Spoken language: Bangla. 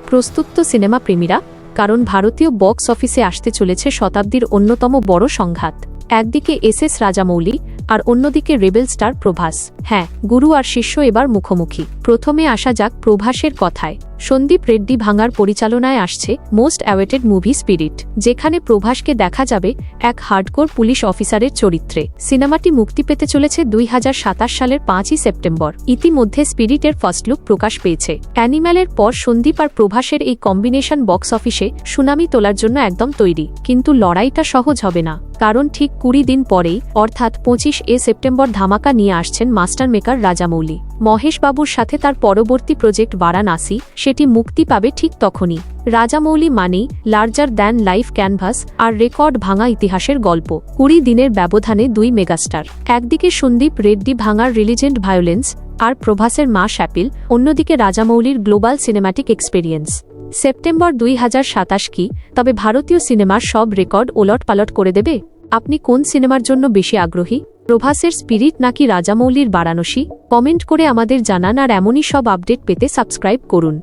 প্রস্তুত তো সিনেমা প্রেমীরা, কারণ ভারতীয় বক্স অফিসে আসতে চলেছে শতাব্দীর অন্যতম বড় সংঘাত। একদিকে এস রাজামৌলি আর অন্যদিকে রেবেল স্টার প্রভাস। হ্যাঁ, গুরু আর শিষ্য এবার মুখোমুখি। প্রথমে আসা যাক প্রভাসের কথায়। সন্দীপ রেড্ডি ভাঙার পরিচালনায় আসছে মোস্ট অ্যাওয়েটেড মুভি স্পিরিট, যেখানে প্রভাসকে দেখা যাবে এক হার্ডকোর পুলিশ অফিসারের চরিত্রে। সিনেমাটি মুক্তি পেতে চলেছে 2027 সালের 5ই সেপ্টেম্বর। ইতিমধ্যে স্পিরিটের ফার্স্ট লুক প্রকাশ পেয়েছে। অ্যানিম্যালের পর সন্দীপ আর প্রভাসের এই কম্বিনেশন বক্স অফিসে সুনামি তোলার জন্য একদম তৈরি। কিন্তু লড়াইটা সহজ হবে না, কারণ ঠিক 20 দিন পরেই অর্থাৎ 25 সেপ্টেম্বর ধামাকা নিয়ে আসছেন মাস্টার মেকার রাজামৌলি। মহেশ বাবুর সাথে তার পরবর্তী প্রজেক্ট বারাণসী, সেটি মুক্তি পাবে ঠিক তখনই। রাজামৌলি মানেই লার্জার দ্যান লাইফ ক্যানভাস আর রেকর্ড ভাঙা ইতিহাসের গল্প। 20 দিনের ব্যবধানে দুই মেগাস্টার, একদিকে সন্দীপ রেড্ডি ভাঙার রিলিজেন্ট ভায়োলেন্স আর প্রভাসের মাস অ্যাপিল, অন্যদিকে রাজামৌলির গ্লোবাল সিনেম্যাটিক এক্সপেরিয়েন্স। সেপ্টেম্বর 2027 কি তবে ভারতীয় সিনেমার সব রেকর্ড ওলটপালট করে দেবে? আপনি কোন সিনেমার জন্য বেশি আগ্রহী, প্রভাসের স্পিরিট নাকি রাজামৌলির বারাণসী? কমেন্ট করে আমাদের জানান, আর এমনই সব আপডেট পেতে সাবস্ক্রাইব করুন।